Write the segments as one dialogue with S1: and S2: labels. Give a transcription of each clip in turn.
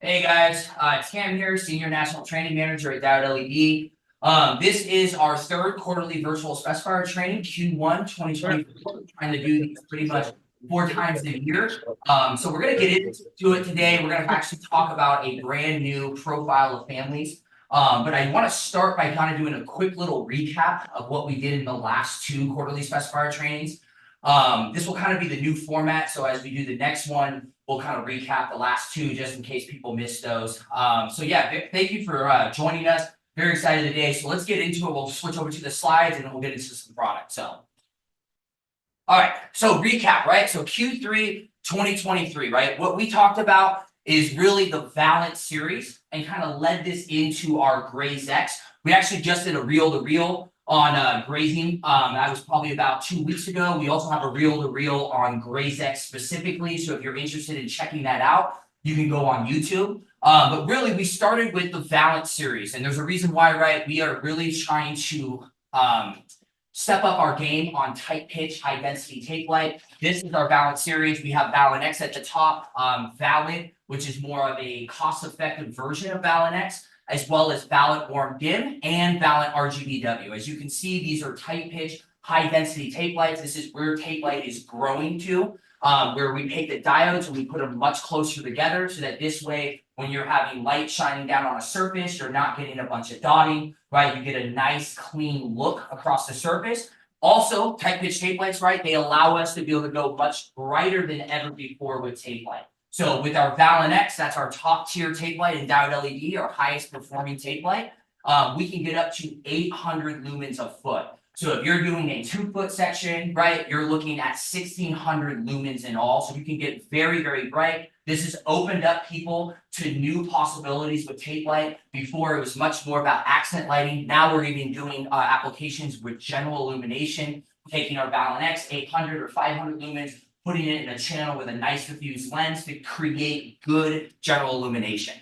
S1: Hey guys, it's Cam here, Senior National Training Manager at Diode LED. This is our third quarterly virtual specifier training, Q1 2024. We're trying to do these pretty much 4 times a year. So we're going to get into it today. We're going to actually talk about a brand new profile of families. But I want to start by kind of doing a quick little recap of what we did in the last 2 quarterly specifier trainings. This will kind of be the new format. So as we do the next one, we'll kind of recap the last 2 just in case people missed those. So yeah, thank you for joining us. Very excited today. So let's get into it. We'll switch over to the slides and then we'll get into some products. So, all right. So recap, right? So Q3 2023, right? What we talked about is really the Valent series and kind of led this into our Graze X. We actually just did a reel-to-reel on grazing. That was probably about 2 weeks ago. We also have a reel-to-reel on Graze X specifically. So if you're interested in checking that out, you can go on YouTube. But really, we started with the Valent series. And there's a reason why, right? We are really trying to step up our game on tight pitch, high density tape light. This is our Valent series. We have Valent X at the top, Valent, which is more of a cost-effective version of Valent X, as well as Valent Warm Dim and Valent RGBW. As you can see, these are tight pitch, high density tape lights. This is where tape light is growing to, where we take the diodes and we put them much closer together so that this way, when you're having light shining down on a surface, you're not getting a bunch of dotting, right? You get a nice clean look across the surface. Also, tight pitch tape lights, right? They allow us to be able to go much brighter than ever before with tape light. So with our Valent X, that's our top tier tape light in Diode LED, our highest performing tape light. We can get up to 800 lumens a foot. So if you're doing a 2-foot section, right, you're looking at 1600 lumens in all. So you can get very, very bright. This has opened up people to new possibilities with tape light. Before it was much more about accent lighting. Now we're even doing applications with general illumination, taking our Valent X 800 or 500 lumens, putting it in a channel with a nice diffuse lens to create good general illumination.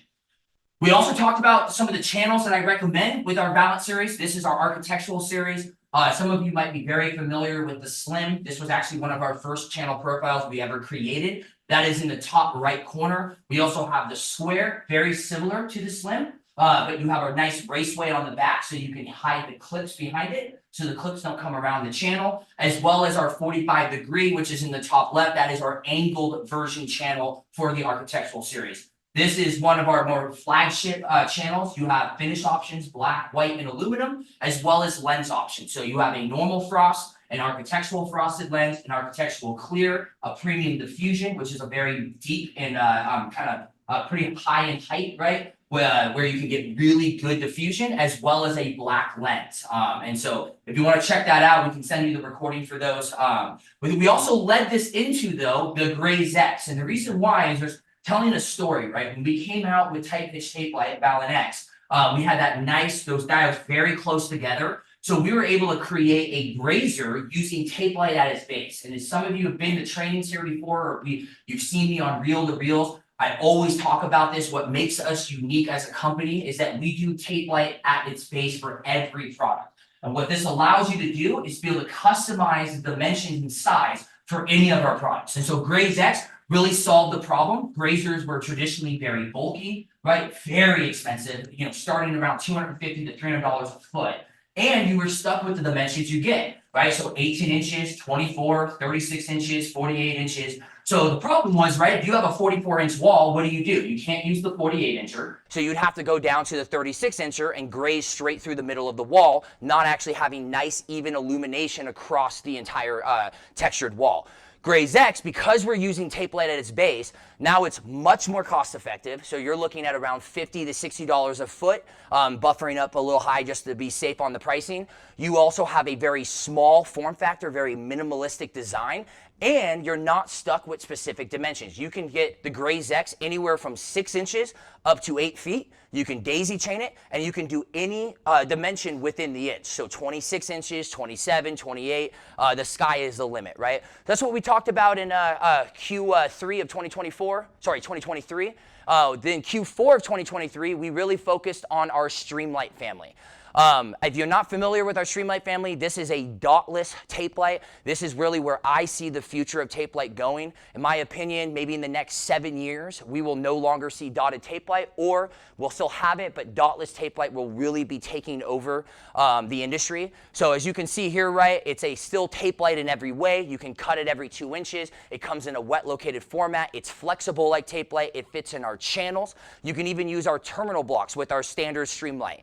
S1: We also talked about some of the channels that I recommend with our Valent series. This is our architectural series. Some of you might be very familiar with the Slim. This was actually one of our first channel profiles we ever created. That is in the top right corner. We also have the Square, very similar to the Slim, but you have a nice raceway on the back so you can hide the clips behind it so the clips don't come around the channel, as well as our 45 degree, which is in the top left. That is our angled version channel for the architectural series. This is one of our more flagship channels. You have finish options, black, white, and aluminum, as well as lens options. So you have a normal frost, an architectural frosted lens, an architectural clear, a premium diffusion, which is a very deep and kind of pretty high in height, right? Where you can get really good diffusion, as well as a black lens. And so if you want to check that out, we can send you the recording for those. We also led this into, though, the Graze X. And the reason why is there's telling a story, right? When we came out with tight pitch tape light at Valent X, we had those diodes very close together. So we were able to create a grazer using tape light at its base. And as some of you have been to trainings here before, or you've seen me on reel-to-reels, I always talk about this. What makes us unique as a company is that we do tape light at its base for every product. And what this allows you to do is be able to customize the dimensions and size for any of our products. And so Graze X really solved the problem. Grazers were traditionally very bulky, right? Very expensive, starting around $250 to $300 a foot. And you were stuck with the dimensions you get, right? So 18 inches, 24, 36 inches, 48 inches. So the problem was, right, if you have a 44-inch wall, what do? You can't use the 48-incher. So you'd have to go down to the 36-incher and graze straight through the middle of the wall, not actually having nice, even illumination across the entire textured wall. Graze X, because we're using tape light at its base, now it's much more cost effective. So you're looking at around $50 to $60 a foot, buffering up a little high just to be safe on the pricing. You also have a very small form factor, very minimalistic design, and you're not stuck with specific dimensions. You can get the Graze X anywhere from 6 inches up to 8 feet. You can daisy chain it, and you can do any dimension within the inch. So 26 inches, 27, 28, the sky is the limit, right? That's what we talked about in Q3 of 2023. Then Q4 of 2023, we really focused on our Streamlight family.
S2: If you're not familiar with our Streamlight family, this is a dotless tape light. This is really where I see the future of tape light going. In my opinion, maybe in the next 7 years, we will no longer see dotted tape light, or we'll still have it, but dotless tape light will really be taking over the industry. So as you can see here, right, it's a still tape light in every way. You can cut it every 2 inches. It comes in a wet located format. It's flexible like tape light. It fits in our channels. You can even use our terminal blocks with our standard Streamlight.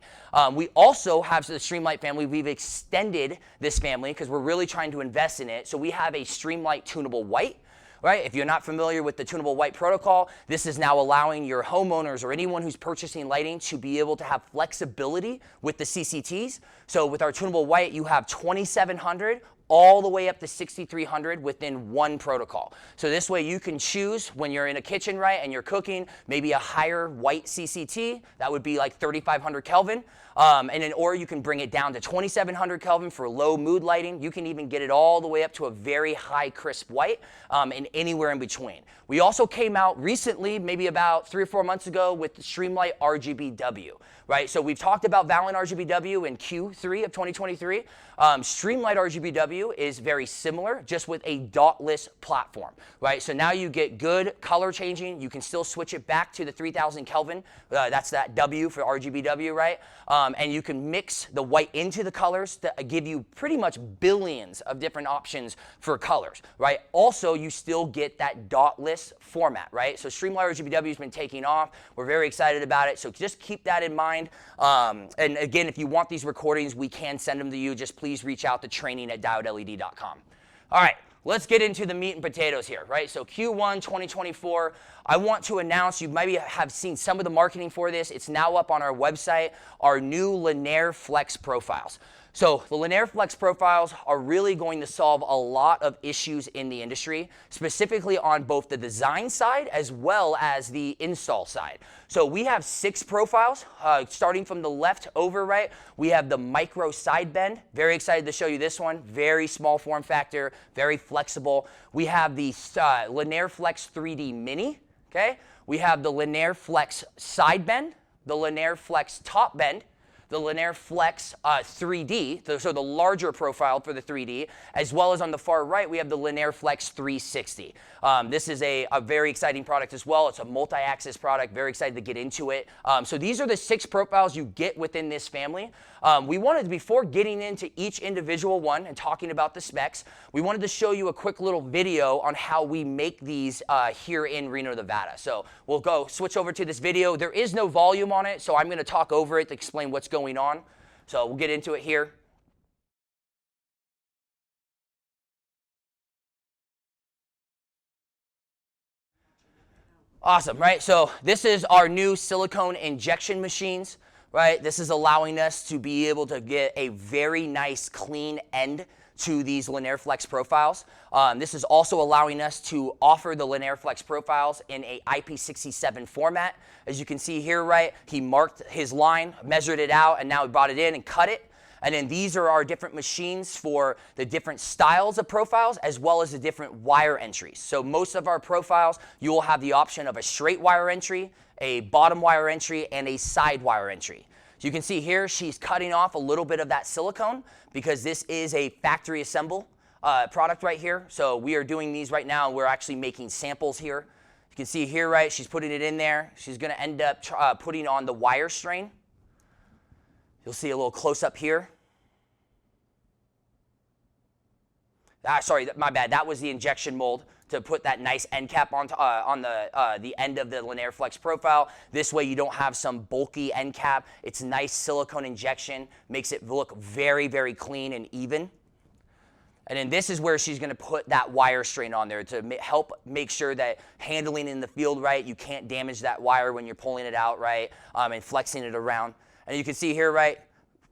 S2: We also have the Streamlight family. We've extended this family because we're really trying to invest in it. So we have a Streamlight tunable white. Right? If you're not familiar with the tunable white protocol, this is now allowing your homeowners or anyone who's purchasing lighting to be able to have flexibility with the CCTs. So with our tunable white, you have 2700 all the way up to 6300 within one protocol. So this way you can choose when you're in a kitchen, right, and you're cooking, maybe a higher white CCT, that would be like 3500 Kelvin. Or you can bring it down to 2700 Kelvin for low mood lighting. You can even get it all the way up to a very high crisp white and anywhere in between. We also came out recently, maybe about 3 or 4 months ago, with the Streamlight RGBW, right? So we've talked about Valin RGBW in Q3 of 2023. Streamlight RGBW is very similar, just with a dotless platform, right? So now you get good color changing. You can still switch it back to the 3000 Kelvin. That's that W for RGBW, right? And you can mix the white into the colors to give you pretty much billions of different options for colors, right? Also, you still get that dotless format, right? So Streamlight RGBW has been taking off. We're very excited about it. So just keep that in mind. And again, if you want these recordings, we can send them to you. Just please reach out to training@diodeled.com. All right. Let's get into the meat and potatoes here, right? So Q1 2024, I want to announce, you maybe have seen some of the marketing for this. It's now up on our website, our new Linear Flex profiles. So the Linear Flex profiles are really going to solve a lot of issues in the industry, specifically on both the design side as well as the install side. So we have 6 profiles, starting from the left over, right? We have the micro side bend. Very excited to show you this one. Very small form factor, very flexible. We have the Linear Flex 3D Mini, okay? We have the Linear Flex side bend, the Linear Flex top bend, the Linear Flex 3D, so the larger profile for the 3D, as well as on the far right, we have the Linear Flex 360. This is a very exciting product as well. It's a multi-axis product, very excited to get into it. So these are the 6 profiles you get within this family. We wanted, before getting into each individual one and talking about the specs, we wanted to show you a quick little video on how we make these here in Reno, Nevada. So we'll go switch over to this video. There is no volume on it, so I'm going to talk over it to explain what's going on. So we'll get into it here. Awesome, right? So this is our new silicone injection machines, right? This is allowing us to be able to get a very nice clean end to these Linear Flex profiles. This is also allowing us to offer the Linear Flex profiles in a IP67 format. As you can see here, right, he marked his line, measured it out, and now he brought it in and cut it. And then these are our different machines for the different styles of profiles as well as the different wire entries. So most of our profiles, you will have the option of a straight wire entry, a bottom wire entry, and a side wire entry. So you can see here she's cutting off a little bit of that silicone because this is a factory assemble product right here. So we are doing these right now. We're actually making samples here. You can see here, right, she's putting it in there. She's going to end up putting on the wire strain. You'll see a little close up here. Sorry, my bad. That was the injection mold to put that nice end cap on the end of the Linear Flex profile. This way you don't have some bulky end cap. It's nice silicone injection. Makes it look very, very clean and even. And then this is where she's going to put that wire strain on there to help make sure that handling in the field right, you can't damage that wire when you're pulling it out right, and flexing it around. And you can see here, right,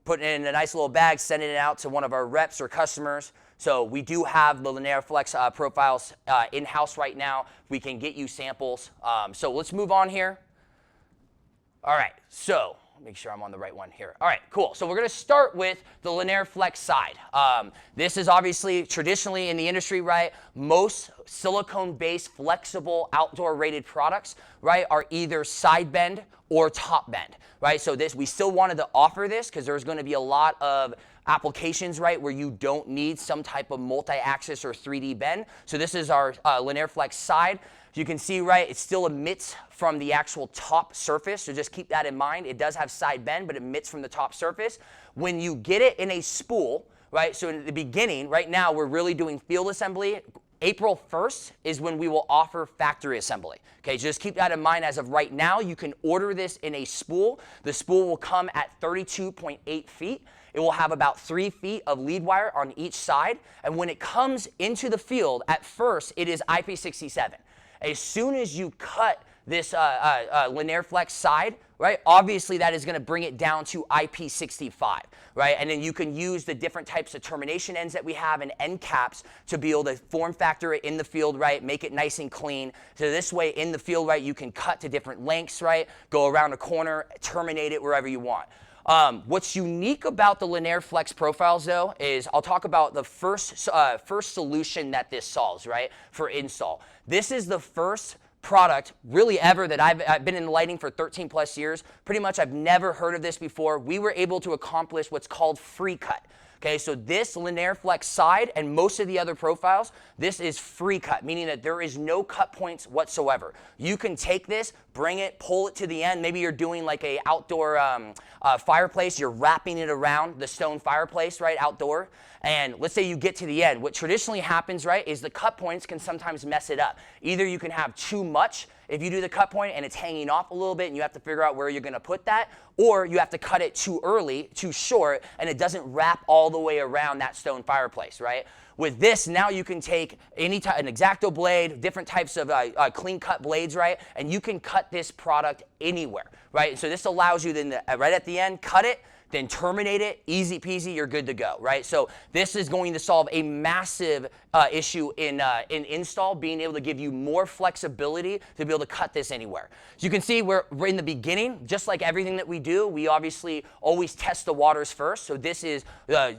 S2: putting it in a nice little bag, sending it out to one of our reps or customers. So we do have the Linear Flex profiles in-house right now. We can get you samples. So let's move on here. All right, so Make sure I'm on the right one here. All right, cool. So we're going to start with the Linear Flex side. This is obviously traditionally in the industry, right? Most silicone-based flexible outdoor rated products, right, are either side bend or top bend, right? So we still wanted to offer this because there's going to be a lot of applications, right, where you don't need some type of multi-axis or 3D bend. So this is our Linear Flex side. You can see, right, it still emits from the actual top surface, so just keep that in mind. It does have side bend, but it emits from the top surface. When you get it in a spool, right, so in the beginning, right now, we're really doing field assembly. April 1st is when we will offer factory assembly. Okay, just keep that in mind. As of right now, you can order this in a spool. The spool will come at 32.8 feet. It will have about 3 feet of lead wire on each side. And when it comes into the field, at first, it is IP67. As soon as you cut this Linear Flex side, right, obviously that is going to bring it down to IP65, right? And then you can use the different types of termination ends that we have and end caps to be able to form factor it in the field, right, make it nice and clean. So this way in the field, right, you can cut to different lengths, right, go around a corner, terminate it wherever you want. What's unique about the Linear Flex profiles, though, is I'll talk about the first solution that this solves, right, for install. This is the first product really ever that I've been in lighting for 13 plus years. Pretty much I've never heard of this before. We were able to accomplish what's called free cut. Okay, so this Linear Flex side and most of the other profiles, this is free cut, meaning that there is no cut points whatsoever. You can take this, bring it, pull it to the end. Maybe you're doing like a outdoor fireplace. You're wrapping it around the stone fireplace, right, outdoor. And let's say you get to the end. What traditionally happens, right, is the cut points can sometimes mess it up. Either you can have too much if you do the cut point and it's hanging off a little bit and you have to figure out where you're going to put that, or you have to cut it too early, too short, and it doesn't wrap all the way around that stone fireplace, right? With this, now you can take an X-Acto blade, different types of clean cut blades, right? And you can cut this product anywhere, right? So this allows you then, right at the end, cut it, then terminate it, easy peasy, you're good to go, right? So this is going to solve a massive issue in install, being able to give you more flexibility to be able to cut this anywhere. So you can see we're in the beginning, just like everything that we do, we obviously always test the waters first. So this is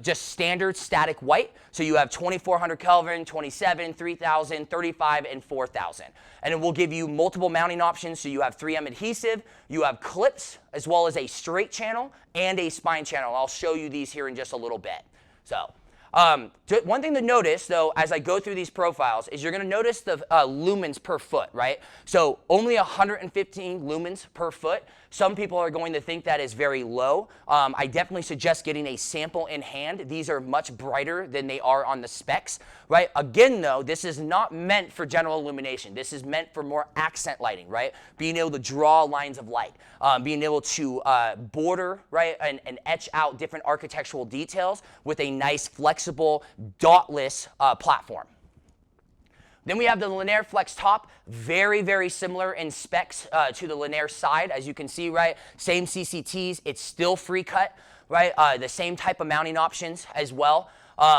S2: just standard static white. So you have 2400 Kelvin, 27, 3000, 35, and 4000. And it will give you multiple mounting options. So you have 3M adhesive, you have clips, as well as a straight channel and a spine channel. I'll show you these here in just a little bit. So one thing to notice, though, as I go through these profiles, is you're going to notice the lumens per foot, right? So only 115 lumens per foot. Some people are going to think that is very low. I definitely suggest getting a sample in hand. These are much brighter than they are on the specs, right? Again, though, this is not meant for general illumination. This is meant for more accent lighting, right? Being able to draw lines of light, being able to border, right, and etch out different architectural details with a nice, flexible, dotless platform. Then we have the Linear Flex top, very, very similar in specs to the Linear side. As you can see, right, same CCTs, it's still free cut, right? The same type of mounting options as well.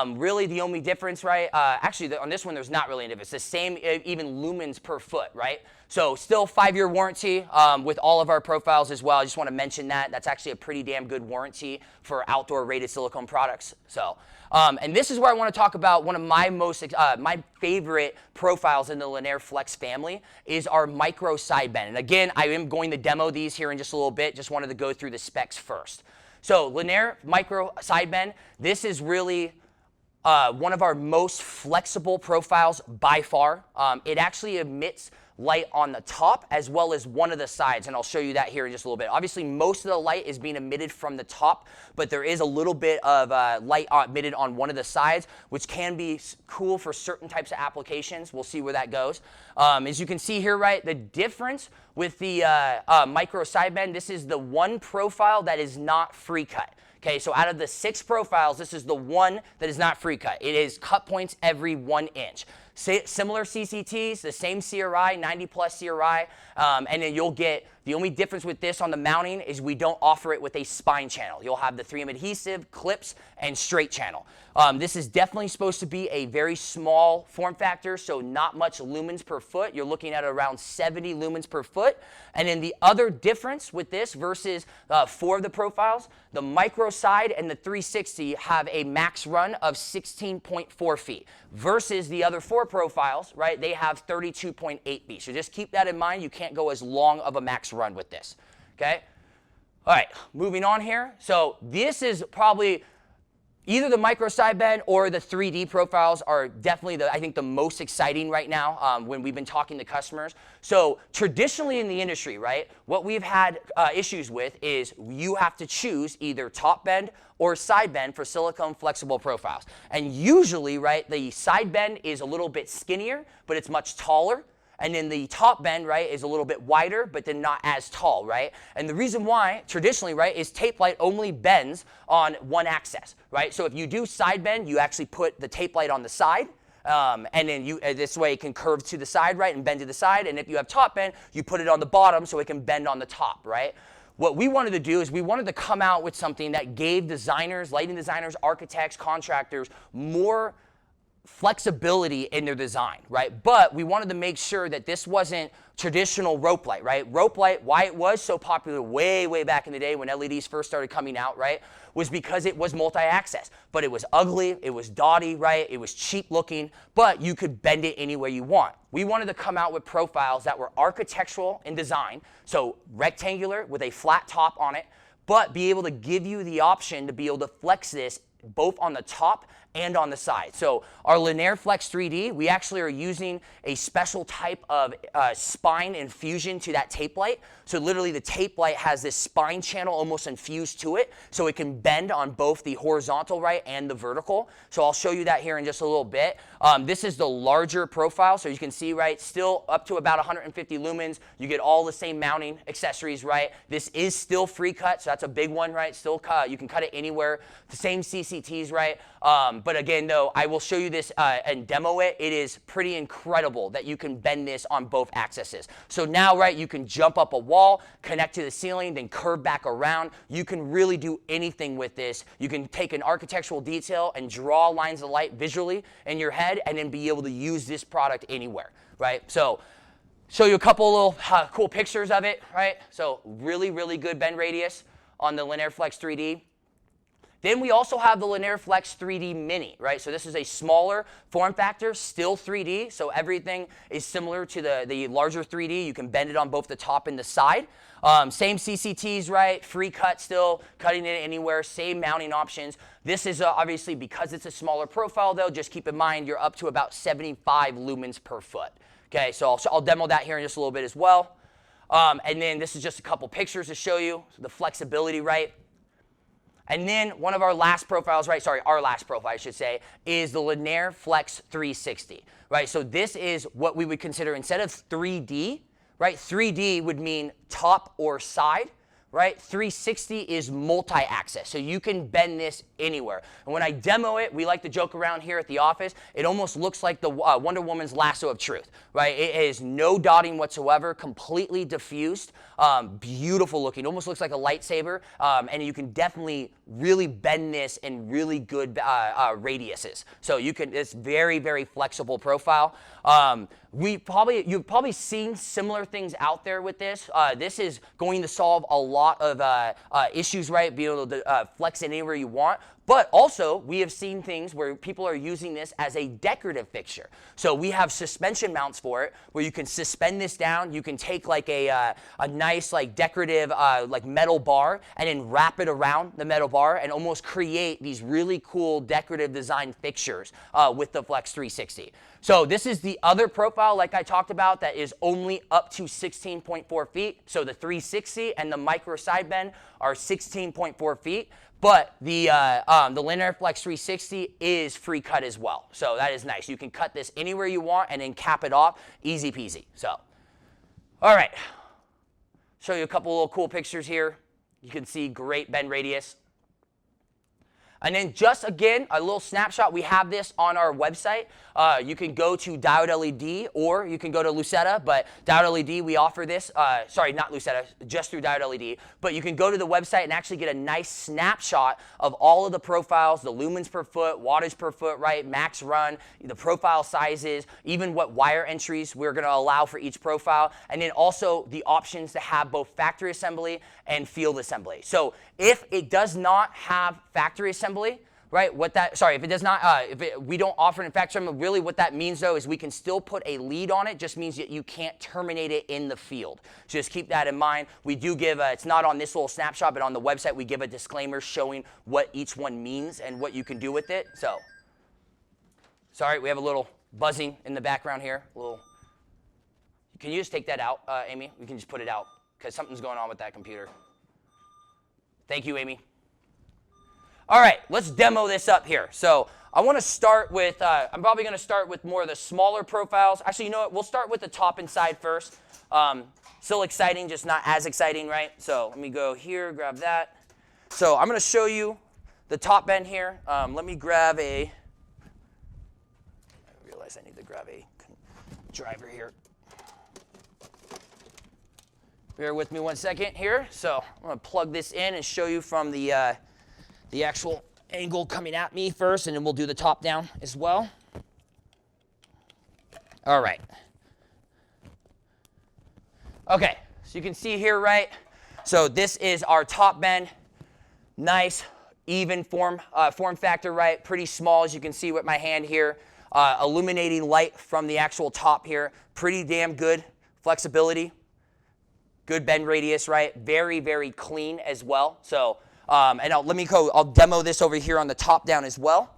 S2: Really the only difference, right, actually on this one there's not really a difference. It's the same even lumens per foot, right? So still 5-year warranty with all of our profiles as well. I just want to mention that. That's actually a pretty damn good warranty for outdoor rated silicone products. So, and this is where I want to talk about one of my my favorite profiles in the Linear Flex family is our micro side bend. And again, I am going to demo these here in just a little bit. Just wanted to go through the specs first. So Linear micro side bend, this is really one of our most flexible profiles by far. It actually emits light on the top as well as one of the sides, and I'll show you that here in just a little bit. Obviously, most of the light is being emitted from the top, but there is a little bit of light emitted on one of the sides, which can be cool for certain types of applications. We'll see where that goes. As you can see here, right, the difference with the micro side bend, this is the one profile that is not free cut. Okay, so out of the 6 profiles, this is the one that is not free cut. It is cut points every 1 inch. Similar CCTs, the same CRI, 90 plus CRI, and then you'll get, the only difference with this on the mounting is we don't offer it with a spine channel. You'll have the 3M adhesive, clips, and straight channel. This is definitely supposed to be a very small form factor, so not much lumens per foot. You're looking at around 70 lumens per foot. And then the other difference with this versus 4 of the profiles, the micro side and the 360 have a max run of 16.4 feet versus the other 4 profiles, right? They have 32.8 feet. So just keep that in mind. You can't go as long of a max run with this, okay? All right, moving on here. So this is probably either the micro sideband or the 3D profiles are definitely, I think, the most exciting right now when we've been talking to customers. So traditionally in the industry, right, what we've had issues with is you have to choose either top bend or side bend for silicone flexible profiles. And usually, right, the side bend is a little bit skinnier, but it's much taller. And then the top bend, right, is a little bit wider, but then not as tall, right? And the reason why, traditionally, right, is tape light only bends on one axis, right? So if you do side bend, you actually put the tape light on the side, and then this way it can curve to the side, right, and bend to the side. And if you have top bend, you put it on the bottom so it can bend on the top, right? What we wanted to do is we wanted to come out with something that gave designers, lighting designers, architects, contractors, more flexibility in their design, right? But we wanted to make sure that this wasn't traditional rope light, right? Rope light, why it was so popular way, way back in the day when LEDs first started coming out, right, was because it was multi-access. But it was ugly, it was dotty, right? It was cheap looking, but you could bend it any way you want. We wanted to come out with profiles that were architectural in design, so rectangular with a flat top on it, but be able to give you the option to be able to flex this both on the top and on the side. So our Linear Flex 3D, we actually are using a special type of spine infusion to that tape light. So literally the tape light has this spine channel almost infused to it, so it can bend on both the horizontal, right, and the vertical. So I'll show you that here in just a little bit. This is the larger profile, so you can see, right, still up to about 150 lumens. You get all the same mounting accessories, right? This is still free cut, so that's a big one, right? Still cut, you can cut it anywhere. The same CCTs, right? But again, though, I will show you this and demo it. It is pretty incredible that you can bend this on both axes. So now, right, you can jump up a wall, connect to the ceiling, then curve back around. You can really do anything with this. You can take an architectural detail and draw lines of light visually in your head and then be able to use this product anywhere, right? So show you a couple little cool pictures of it, right? So really, really good bend radius on the Linear Flex 3D. Then we also have the Linear Flex 3D Mini, right? So this is a smaller form factor, still 3D, so everything is similar to the larger 3D. You can bend it on both the top and the side. Same CCTs, right? Free cut still, cutting it anywhere, same mounting options. This is obviously, because it's a smaller profile though, just keep in mind you're up to about 75 lumens per foot. Okay, so I'll demo that here in just a little bit as well. And then this is just a couple pictures to show you the flexibility, right? And then one of our last profiles, right, sorry, our last profile, I should say, is the Linear Flex 360, right? So this is what we would consider, instead of 3D, right, 3D would mean top or side, right? 360 is multi-axis, so you can bend this anywhere. And when I demo it, we like to joke around here at the office, it almost looks like the Wonder Woman's lasso of truth, right? It is no dotting whatsoever, completely diffused, beautiful looking, almost looks like a lightsaber, and you can definitely really bend this in really good radiuses. So you can, it's very, very flexible profile. You've probably seen similar things out there with this. This is going to solve a lot of issues, right? Being able to flex it anywhere you want. But also, we have seen things where people are using this as a decorative fixture. So we have suspension mounts for it, where you can suspend this down. You can take like a nice like decorative like metal bar and then wrap it around the metal bar and almost create these really cool decorative design fixtures with the Flex 360. So this is the other profile, like I talked about, that is only up to 16.4 feet. So the 360 and the micro side bend are 16.4 feet. But the Linear Flex 360 is free cut as well. So that is nice. You can cut this anywhere you want and then cap it off. Easy peasy. So, all right. Show you a couple little cool pictures here. You can see great bend radius. And then just again, a little snapshot, we have this on our website. You can go to Diode LED or you can go to Lucetta, but Diode LED, we offer this, sorry, not Lucetta, just through Diode LED, but you can go to the website and actually get a nice snapshot of all of the profiles, the lumens per foot, wattage per foot, right, max run, the profile sizes, even what wire entries we're gonna allow for each profile, and then also the options to have both factory assembly and field assembly. So if it does not have factory assembly, right, if it does not, we don't offer it in factory assembly, really what that means though is we can still put a lead on it, just means that you can't terminate it in the field. So just keep that in mind. We do give, it's not on this little snapshot, but on the website we give a disclaimer showing what each one means and what you can do with it. So, sorry, we have a little buzzing in the background here. Can you just take that out, Amy? We can just put it out because something's going on with that computer. Thank you, Amy. All right, let's demo this up here. So I want to start with, I'm probably going to start with more of the smaller profiles. Actually, you know what? We'll start with the top and side first. Still exciting, just not as exciting, right? So let me go here, grab that. So I'm going to show you the top bend here. Let me grab I realize I need to grab a driver here. Bear with me one second here. So I'm going to plug this in and show you from the actual angle coming at me first, and then we'll do the top down as well. All right. Okay, so you can see here, right? So this is our top bend. Nice, even form factor, right? Pretty small, as you can see with my hand here. Illuminating light from the actual top here. Pretty damn good flexibility. Good bend radius, right? Very, very clean as well. So, and I'll demo this over here on the top down as well.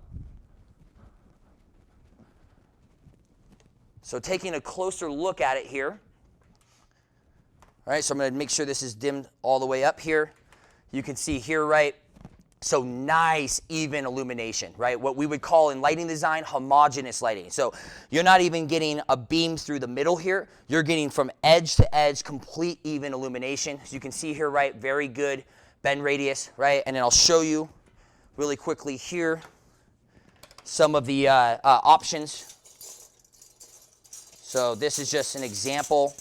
S2: So taking a closer look at it here. All right, so I'm going to make sure this is dimmed all the way up here. You can see here, right? So nice, even illumination, right? What we would call in lighting design, homogeneous lighting. So you're not even getting a beam through the middle here. You're getting from edge to edge, complete even illumination. As you can see here, right? Very good bend radius, right? And then I'll show you really quickly here some of the options. So this is just an example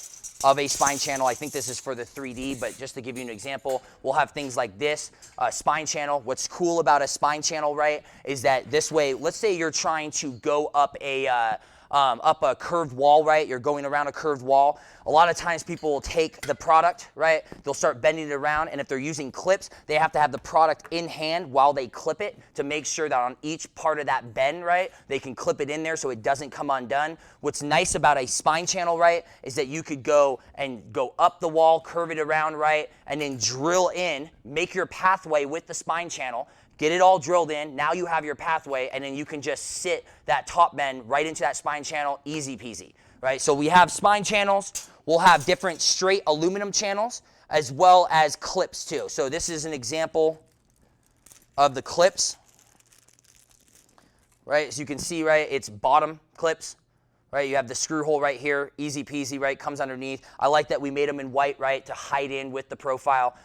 S2: of a spine channel. I think this is for the 3D, but just to give you an example, we'll have things like this, spine channel. What's cool about a spine channel, right, is that this way, let's say you're trying to go up a curved wall, right? You're going around a curved wall. A lot of times people will take the product, right? They'll start bending it around, and if they're using clips, they have to have the product in hand while they clip it to make sure that on each part of that bend, right, they can clip it in there so it doesn't come undone. What's nice about a spine channel, right, is that you could go up the wall, curve it around, right, and then drill in, make your pathway with the spine channel, get it all drilled in. Now you have your pathway, and then you can just sit that top bend right into that spine channel, easy peasy, right? So we have spine channels. We'll have different straight aluminum channels as well as clips too. So this is an example of the clips, right? As you can see, right, it's bottom clips. Right, you have the screw hole right here, easy peasy, right, comes underneath. I like that we made them in white, right, to hide in with the profile.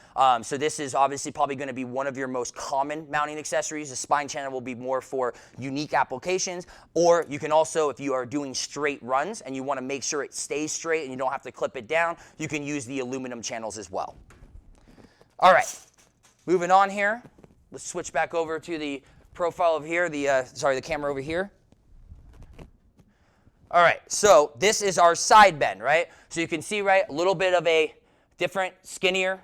S2: So this is obviously probably going to be one of your most common mounting accessories. The spine channel will be more for unique applications, or you can also, if you are doing straight runs and you want to make sure it stays straight and you don't have to clip it down, you can use the aluminum channels as well. All right, moving on here. Let's switch back over to the profile of here, the camera over here. All right, so this is our side bend, right? So you can see, right, a little bit of a different, skinnier,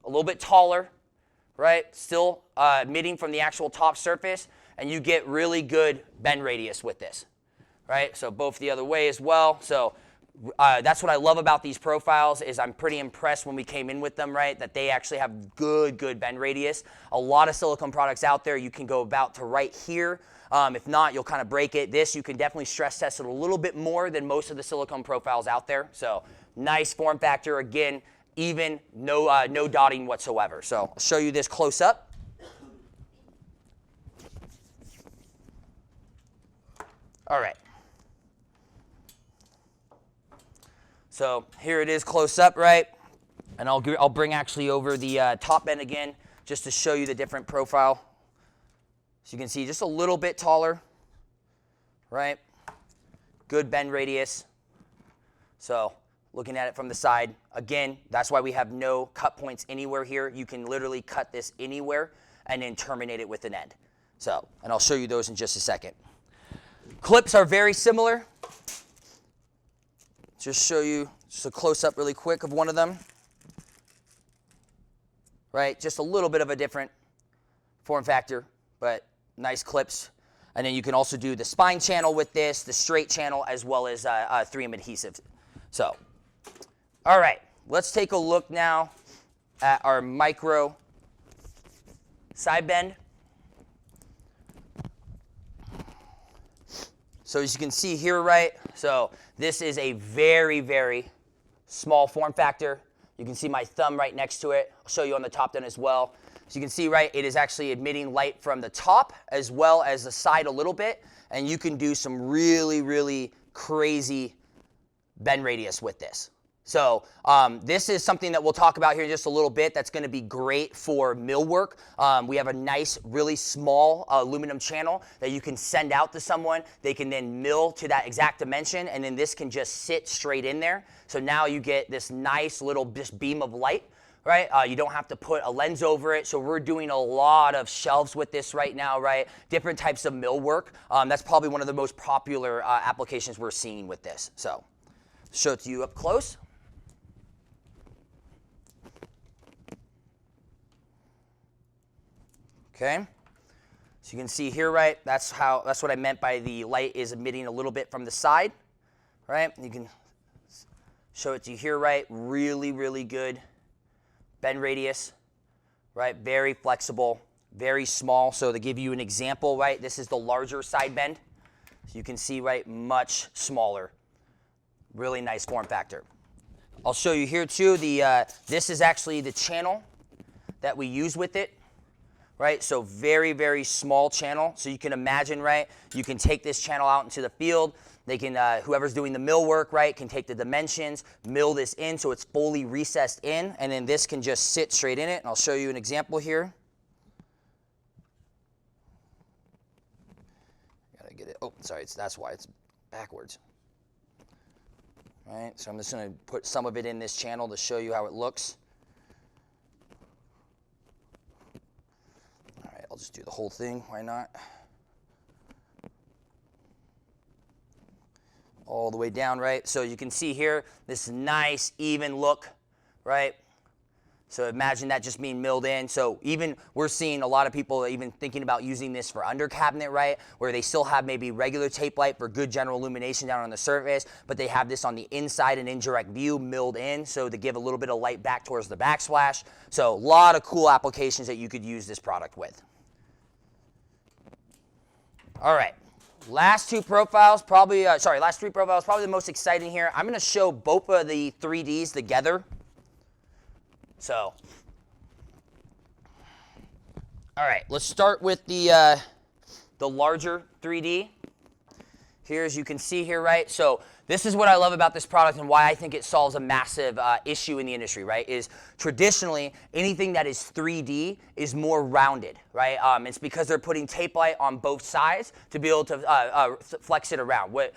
S2: a little bit taller, right? Still emitting from the actual top surface, and you get really good bend radius with this, right? So both the other way as well. So that's what I love about these profiles is I'm pretty impressed when we came in with them, right, that they actually have good bend radius. A lot of silicone products out there, you can go about to right here. If not, you'll kind of break it. This, you can definitely stress test it a little bit more than most of the silicone profiles out there. So nice form factor. Again, even no dotting whatsoever. So I'll show you this close up. All right. So here it is close up, right? And I'll bring actually over the top bend again just to show you the different profile. So you can see just a little bit taller, right? Good bend radius. So looking at it from the side, again, that's why we have no cut points anywhere here. You can literally cut this anywhere and then terminate it with an end. So, and I'll show you those in just a second. Clips are very similar. Just show you just a close-up really quick of one of them. Right, just a little bit of a different form factor, but nice clips. And then you can also do the spine channel with this, the straight channel, as well as 3M adhesive. So, all right, let's take a look now at our micro side bend. So as you can see here, right, so this is a very, very small form factor. You can see my thumb right next to it. I'll show you on the top then as well. So you can see, right, it is actually emitting light from the top as well as the side a little bit. And you can do some really, really crazy bend radius with this. So this is something that we'll talk about here in just a little bit that's going to be great for mill work. We have a nice, really small aluminum channel that you can send out to someone. They can then mill to that exact dimension, and then this can just sit straight in there. So now you get this nice little just beam of light, right? You don't have to put a lens over it. So we're doing a lot of shelves with this right now, right? Different types of mill work. That's probably one of the most popular applications we're seeing with this. So show it to you up close. Okay, so you can see here, right, that's what I meant by the light is emitting a little bit from the side, right? You can show it to you here, right? Really, really good bend radius, right? Very flexible, very small. So to give you an example, right, this is the larger side bend. So you can see, right, much smaller. Really nice form factor. I'll show you here too, this is actually the channel that we use with it. Right, so very, very small channel. So you can imagine, right, you can take this channel out into the field. They can, whoever's doing the mill work, right, can take the dimensions, mill this in so it's fully recessed in, and then this can just sit straight in it. And I'll show you an example here. Gotta get it. Oh, sorry, that's why it's backwards. Right, so I'm just gonna put some of it in this channel to show you how it looks. I'll just do the whole thing, why not? All the way down, right? So you can see here, this nice, even look, right? So imagine that just being milled in. So even we're seeing a lot of people even thinking about using this for under cabinet, right? Where they still have maybe regular tape light for good general illumination down on the surface, but they have this on the inside and indirect view milled in, so to give a little bit of light back towards the backsplash. So a lot of cool applications that you could use this product with. All right, last three profiles, probably the most exciting here. I'm going to show both of the 3Ds together. So, all right, let's start with the larger 3D. Here, as you can see here, right? So this is what I love about this product and why I think it solves a massive issue in the industry, right? Is traditionally, anything that is 3D is more rounded, right? It's because they're putting tape light on both sides to be able to flex it around. What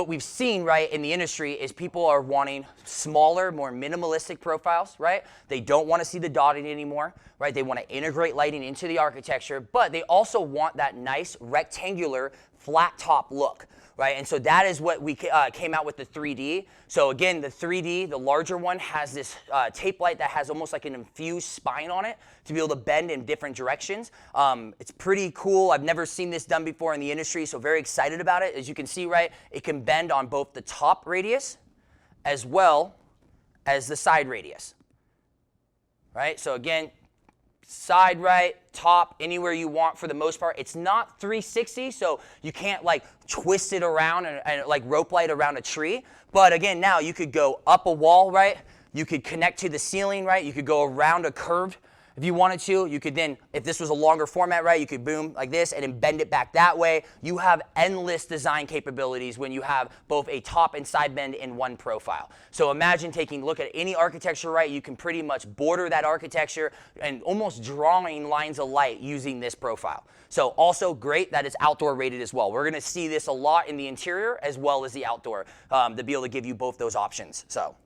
S2: we've seen, right, in the industry is people are wanting smaller, more minimalistic profiles, right? They don't want to see the dotting anymore, right? They want to integrate lighting into the architecture, but they also want that nice rectangular flat top look, right? And so that is what we came out with the 3D. So again, the 3D, the larger one, has this tape light that has almost like an infused spine on it to be able to bend in different directions. It's pretty cool. I've never seen this done before in the industry, so very excited about it. As you can see, right, it can bend on both the top radius as well as the side radius, right? So again, side right, top, anywhere you want for the most part. It's not 360, so you can't like twist it around and like rope light around a tree. But again, now you could go up a wall, right? You could connect to the ceiling, right? You could go around a curved If you wanted to, you could then, if this was a longer format, right, you could boom like this and then bend it back that way. You have endless design capabilities when you have both a top and side bend in one profile. So imagine taking a look at any architecture, right, you can pretty much border that architecture and almost drawing lines of light using this profile. So also great that it's outdoor rated as well. We're going to see this a lot in the interior as well as the outdoor to be able to give you both those options. So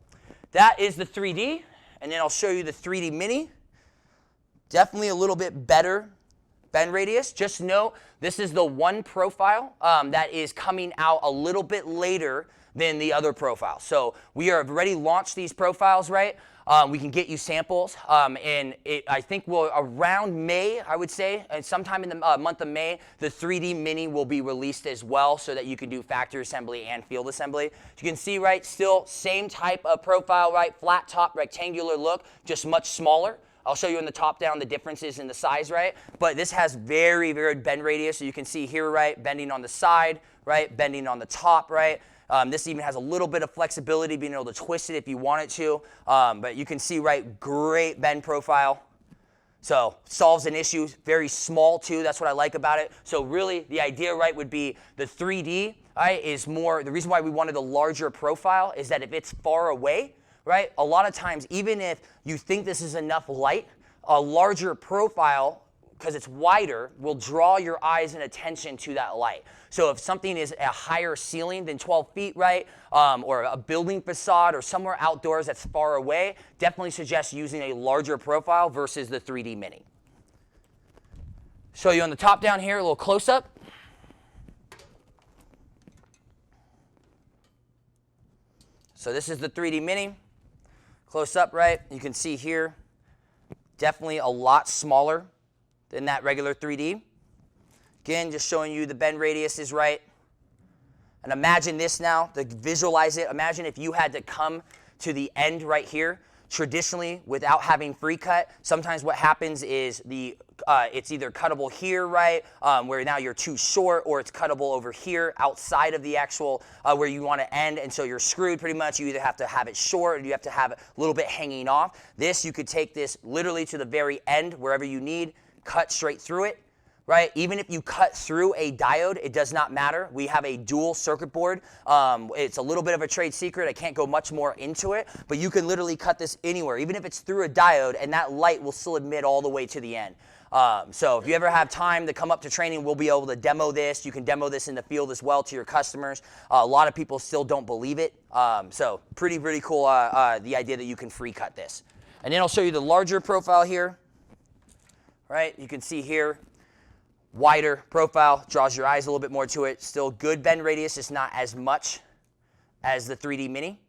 S2: that is the 3D, and then I'll show you the 3D Mini. Definitely a little bit better bend radius. Just know this is the one profile that is coming out a little bit later than the other profile. So we have already launched these profiles, right? We can get you samples, and I think we'll around May, I would say, and sometime in the month of May, the 3D Mini will be released as well, so that you can do factory assembly and field assembly. As you can see, right, still same type of profile, right, flat top, rectangular look, just much smaller. I'll show you in the top down the differences in the size, right? But this has very, very bend radius, so you can see here, right, bending on the side, right, bending on the top, right? This even has a little bit of flexibility, being able to twist it if you want it to. But you can see, right, great bend profile. So solves an issue, very small too, that's what I like about it. So really the idea, right, would be the 3D, right, is more, the reason why we wanted a larger profile is that if it's far away, right, a lot of times, even if you think this is enough light, a larger profile, because it's wider, will draw your eyes and attention to that light. So if something is a higher ceiling than 12 feet, right, or a building facade or somewhere outdoors that's far away, definitely suggest using a larger profile versus the 3D Mini. Show you on the top down here, a little close-up. So this is the 3D Mini. Close up, right? You can see here, definitely a lot smaller than that regular 3D. Again, just showing you the bend radius is right. And imagine this now, to visualize it. Imagine if you had to come to the end right here. Traditionally, without having free cut, sometimes what happens is it's either cuttable here, right, where now you're too short, or it's cuttable over here outside of the actual where you want to end, and so you're screwed pretty much. You either have to have it short or you have to have it a little bit hanging off. This, you could take this literally to the very end, wherever you need, cut straight through it. Right? Even if you cut through a diode, it does not matter. We have a dual circuit board. It's a little bit of a trade secret. I can't go much more into it, but you can literally cut this anywhere, even if it's through a diode, and that light will still emit all the way to the end. So if you ever have time to come up to training, we'll be able to demo this. You can demo this in the field as well to your customers. A lot of people still don't believe it. So pretty cool, the idea that you can free cut this. And then I'll show you the larger profile here. Right? You can see here, wider profile, draws your eyes a little bit more to it. Still good bend radius, it's not as much as the 3D Mini.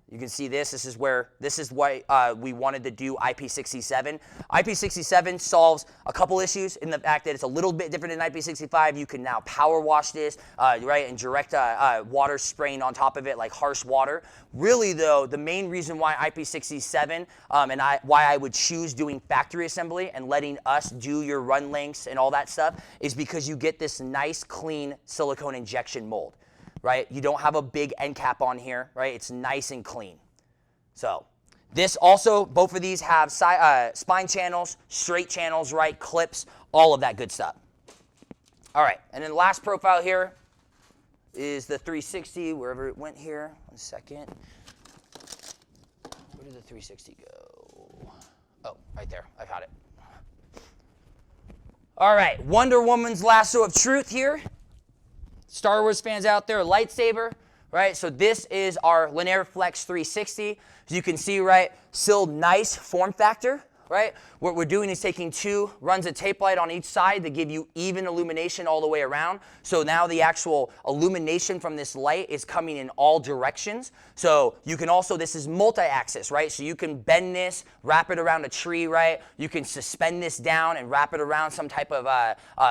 S2: You can see this is why we wanted to do IP67. IP67 solves a couple issues in the fact that it's a little bit different than IP65. You can now power wash this, right, and direct water spraying on top of it like harsh water. Really though, the main reason why IP67 and why I would choose doing factory assembly and letting us do your run lengths and all that stuff is because you get this nice clean silicone injection mold. Right? You don't have a big end cap on here, right? It's nice and clean. So this also, both of these have spine channels, straight channels, right? Clips, all of that good stuff. All right, and then the last profile here is the 360, wherever it went here. 1 second. Where did the 360 go? Oh, right there, I got it. All right, Wonder Woman's lasso of truth here. Star Wars fans out there, a lightsaber, right? So this is our Linear Flex 360. As you can see, right, still nice form factor, right? What we're doing is taking 2 runs of tape light on each side to give you even illumination all the way around. So now the actual illumination from this light is coming in all directions. So you can also, this is multi-axis, right? So you can bend this, wrap it around a tree, right? You can suspend this down and wrap it around some type of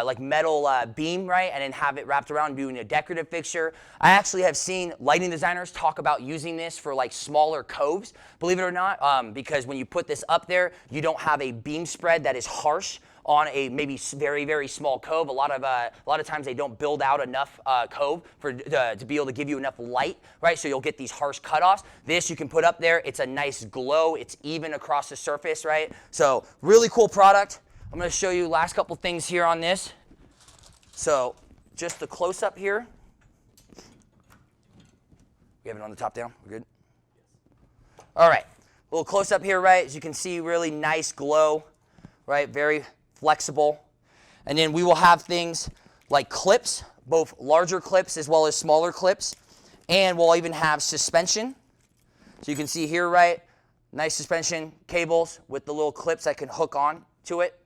S2: like metal beam, right? And then have it wrapped around doing a decorative fixture. I actually have seen lighting designers talk about using this for like smaller coves, believe it or not, because when you put this up there, you don't have a beam spread that is harsh on a maybe very, very small cove. A lot of times they don't build out enough cove to be able to give you enough light, right? So you'll get these harsh cutoffs. This you can put up there. It's a nice glow. It's even across the surface, right? So really cool product. I'm going to show you last couple things here on this. So just the close-up here. We have it on the top down. We're good? All right. A little close-up here, right? As you can see, really nice glow, right? Very flexible. And then we will have things like clips, both larger clips as well as smaller clips. And we'll even have suspension. So you can see here, right? Nice suspension cables with the little clips that can hook on to it.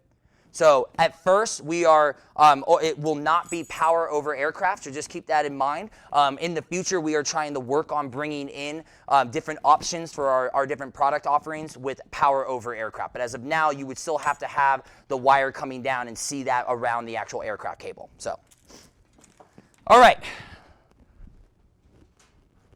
S2: So at first, it will not be power over aircraft, so just keep that in mind. In the future, we are trying to work on bringing in different options for our different product offerings with power over aircraft. But as of now, you would still have to have the wire coming down and see that around the actual aircraft cable. So, all right.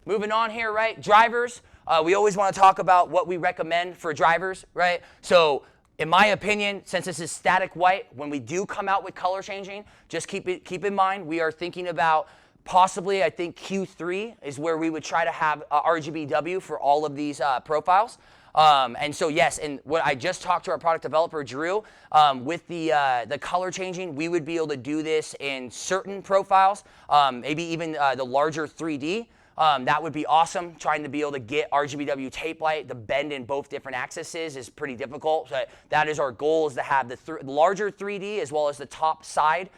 S2: Moving on here, right? Drivers. We always want to talk about what we recommend for drivers, right? So, in my opinion, since this is static white, when we do come out with color changing, just keep in mind we are thinking about possibly, I think Q3 is where we would try to have RGBW for all of these profiles. And so yes, and what I just talked to our product developer Drew with the color changing, we would be able to do this in certain profiles, maybe even the larger 3D. That would be awesome. Trying to be able to get RGBW tape light, the bend in both different axes is pretty difficult. So that is our goal, is to have the larger 3D as well as the top side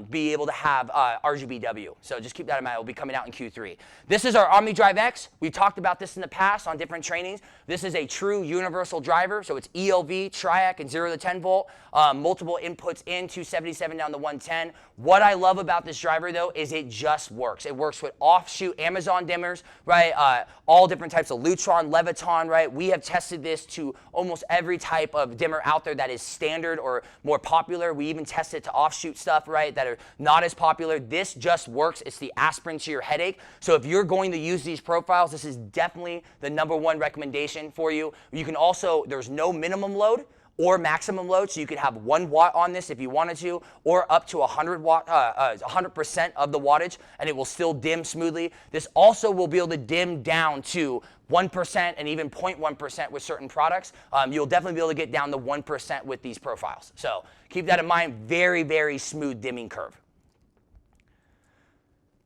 S2: be able to have RGBW. So just keep that in mind. It will be coming out in Q3. This is our OmniDrive X. We talked about this in the past on different trainings. This is a true universal driver. So it's ELV, Triac, and 0 to 10 volt. Multiple inputs in, 277 down to 110. What I love about this driver, though, is it just works. It works with offshoot Amazon dimmers, right? All different types of Lutron, Leviton, right? We have tested this to almost every type of dimmer out there that is standard or more popular. We even test it to offshoot stuff, right, that are not as popular. This just works. It's the aspirin to your headache. So if you're going to use these profiles, this is definitely the number1 recommendation for you. You can also, there's no minimum load or maximum load, so you could have 1 watt on this if you wanted to, or up to 100% of the wattage, and it will still dim smoothly. This also will be able to dim down to 1% and even 0.1% with certain products. You'll definitely be able to get down to 1% with these profiles. So keep that in mind. Very, very smooth dimming curve.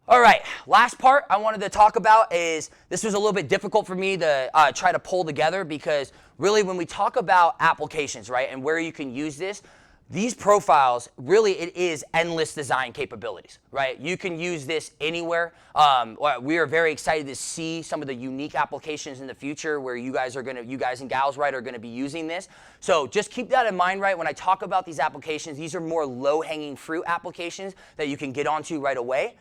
S2: All right, last part I wanted to talk about is, this was a little bit difficult for me to try to pull together, because really when we talk about applications, right, and where you can use this, these profiles, really it is endless design capabilities, right? You can use this anywhere. We are very excited to see some of the unique applications in the future where you guys and gals, right, are gonna be using this. So just keep that in mind, right? When I talk about these applications, these are more low-hanging fruit applications that you can get onto right away.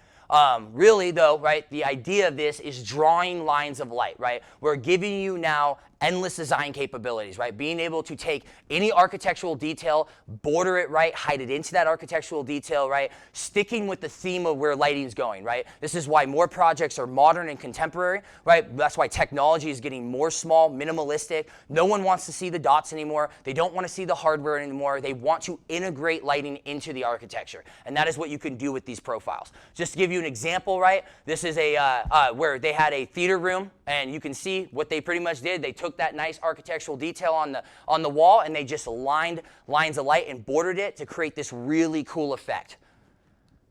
S2: Really though, right, the idea of this is drawing lines of light, right? We're giving you now endless design capabilities, right? Being able to take any architectural detail, border it right, hide it into that architectural detail, right? Sticking with the theme of where lighting's going, right? This is why more projects are modern and contemporary, right? That's why technology is getting more small, minimalistic. No one wants to see the dots anymore. They don't want to see the hardware anymore. They want to integrate lighting into the architecture. And that is what you can do with these profiles. Just to give you an example, right? This is where they had a theater room, and you can see what they pretty much did. They took that nice architectural detail on the wall, and they just lined lines of light and bordered it to create this really cool effect.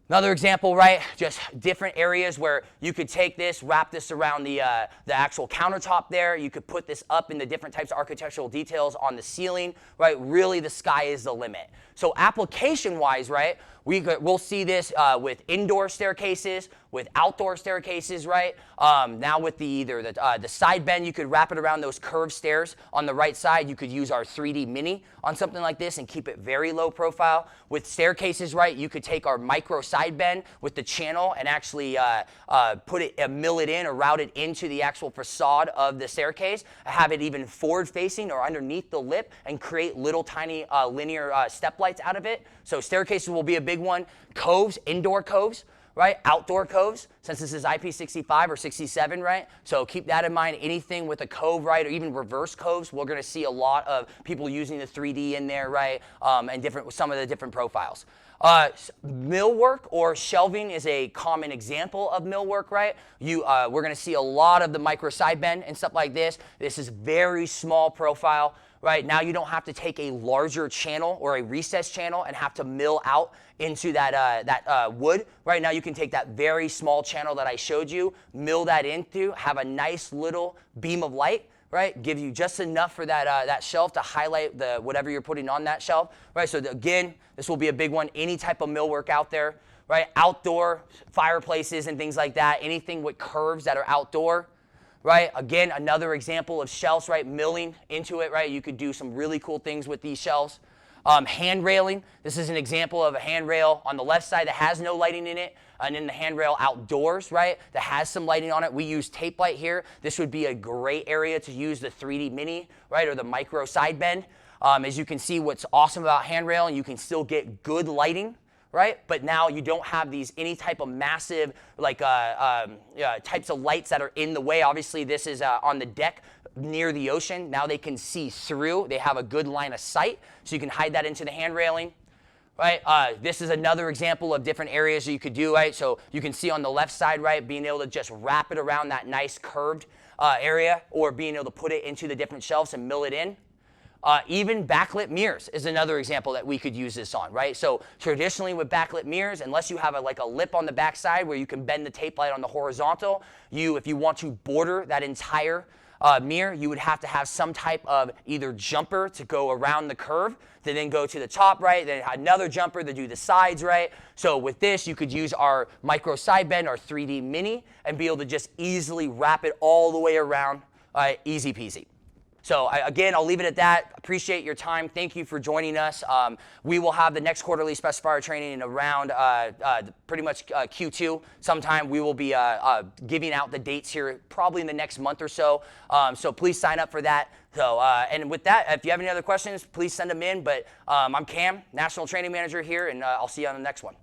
S2: Another example, right? Just different areas where you could take this, wrap this around the actual countertop there. You could put this up in the different types of architectural details on the ceiling, right? Really, the sky is the limit. So application-wise, right, we'll see this with indoor staircases, with outdoor staircases, right? Now with either the side bend, you could wrap it around those curved stairs on the right side. You could use our 3D Mini on something like this and keep it very low profile. With staircases, right, you could take our micro side bend with the channel and actually mill it in or route it into the actual facade of the staircase, have it even forward facing or underneath the lip, and create little tiny linear step lights out of it. So staircases will be a big one. Coves, indoor coves, right? Outdoor coves, since this is IP65 or 67, right? So keep that in mind. Anything with a cove, right, or even reverse coves, we're going to see a lot of people using the 3D in there, right, and some of the different profiles. Millwork or shelving is a common example of millwork, right? We're going to see a lot of the micro side bend and stuff like this. This is very small profile. Right now, you don't have to take a larger channel or a recessed channel and have to mill out into that wood. Right now, you can take that very small channel that I showed you, mill that into, have a nice little beam of light, right? Give you just enough for that shelf to highlight whatever you're putting on that shelf, right? So again, this will be a big one. Any type of millwork out there, right? Outdoor fireplaces and things like that. Anything with curves that are outdoor. Right, again, another example of shelves, right, milling into it, right? You could do some really cool things with these shelves. Hand railing, this is an example of a handrail on the left side that has no lighting in it, and then the handrail outdoors, right, that has some lighting on it. We use tape light here. This would be a great area to use the 3D mini, right, or the micro side bend. As you can see, what's awesome about handrail, you can still get good lighting, right? But now you don't have any type of massive types of lights that are in the way. Obviously, this is on the deck near the ocean. Now they can see through. They have a good line of sight, so you can hide that into the hand railing. Right, this is another example of different areas you could do, right? So you can see on the left side, right, being able to just wrap it around that nice curved area, or being able to put it into the different shelves and mill it in. Even backlit mirrors is another example that we could use this on, right? So traditionally with backlit mirrors, unless you have a lip on the back side where you can bend the tape light on the horizontal, if you want to border that entire mirror, you would have to have some type of either jumper to go around the curve, to then go to the top, right? Then another jumper to do the sides, right? So with this, you could use our micro side bend, our 3D mini, and be able to just easily wrap it all the way around, easy peasy. So again, I'll leave it at that. Appreciate your time. Thank you for joining us. We will have the next quarterly specifier training in around pretty much Q2 sometime. We will be giving out the dates here probably in the next month or so. So please sign up for that. So and with that, if you have any other questions, please send them in. But I'm Cam, National Training Manager here, and I'll see you on the next one.